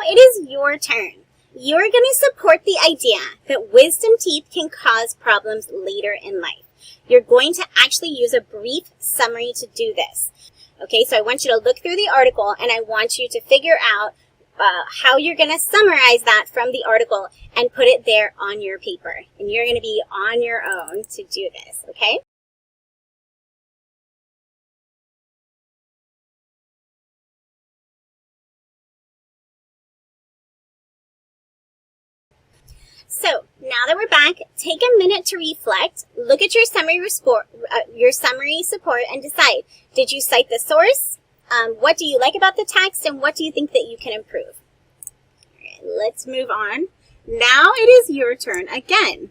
it is your turn. You're going to support the idea that wisdom teeth can cause problems later in life. You're going to actually use a brief summary to do this. Okay, so I want you to look through the article and I want you to figure out how you're going to summarize that from the article and put it there on your paper. And you're going to be on your own to do this, okay? So now that we're back, take a minute to reflect, look at your summary support and decide, did you cite the source? What do you like about the text, and what do you think that you can improve? All right, let's move on. Now it is your turn again.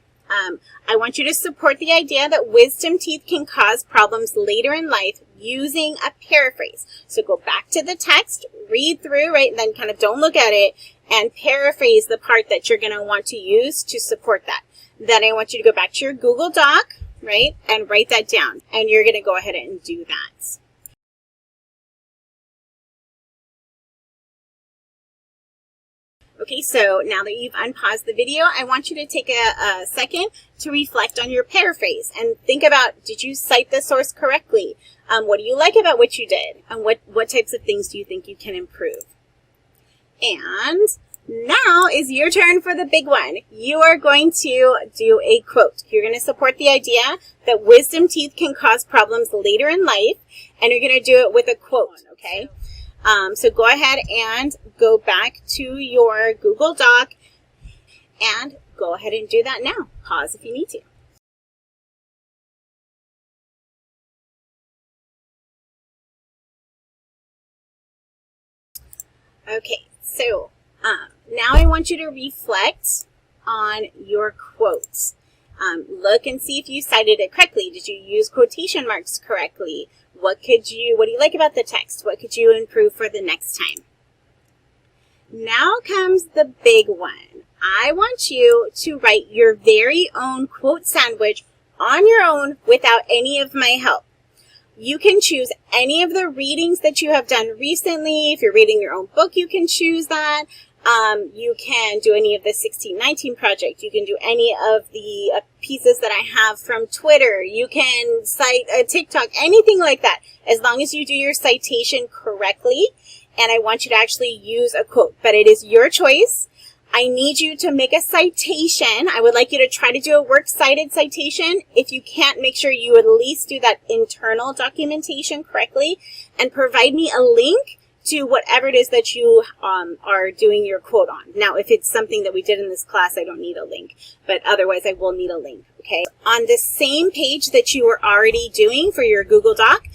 I want you to support the idea that wisdom teeth can cause problems later in life using a paraphrase. So go back to the text, read through, right, and then kind of don't look at it, and paraphrase the part that you're going to want to use to support that. Then I want you to go back to your Google Doc, right, and write that down. And you're going to go ahead and do that. Okay, so now that you've unpaused the video, I want you to take a second to reflect on your paraphrase and think about, did you cite the source correctly? What do you like about what you did? And what types of things do you think you can improve? And now is your turn for the big one. You are going to do a quote. You're going to support the idea that wisdom teeth can cause problems later in life, and you're going to do it with a quote, okay? So go ahead and go back to your Google Doc and go ahead and do that now. Pause if you need to. Okay, so now I want you to reflect on your quotes. Look and see if you cited it correctly. Did you use quotation marks correctly? What do you like about the text? What could you improve for the next time? Now comes the big one. I want you to write your very own quote sandwich on your own without any of my help. You can choose any of the readings that you have done recently. If you're reading your own book, you can choose that. You can do any of the 1619 project. You can do any of the pieces that I have from Twitter. You can cite a TikTok, anything like that, as long as you do your citation correctly. And I want you to actually use a quote, but it is your choice. I need you to make a citation. I would like you to try to do a works cited citation. If you can't, make sure you at least do that internal documentation correctly and provide me a link to whatever it is that you are doing your quote on. Now, if it's something that we did in this class, I don't need a link, but otherwise I will need a link, okay? On the same page that you were already doing for your Google Doc,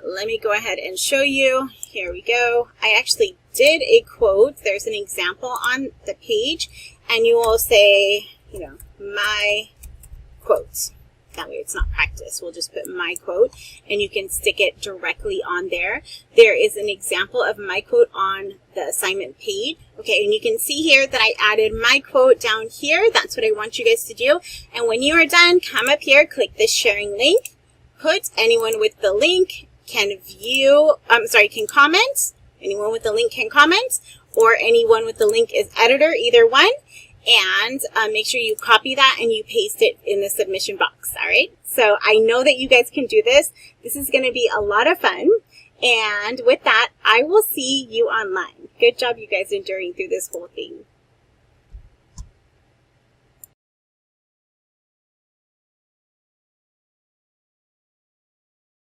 let me go ahead and show you. Here we go. I actually did a quote. There's an example on the page, and you will say, my quotes. That way it's not practice. We'll just put my quote, and you can stick it directly on there. There is an example of my quote on the assignment page. Okay, and you can see here that I added my quote down here. That's what I want you guys to do. And when you are done, come up here, click the sharing link. Put anyone with the link can comment. Anyone with the link can comment, or anyone with the link is editor, either one. And make sure you copy that and you paste it in the submission box, all right? So I know that you guys can do this. This is going to be a lot of fun. And with that, I will see you online. Good job, you guys, enduring through this whole thing.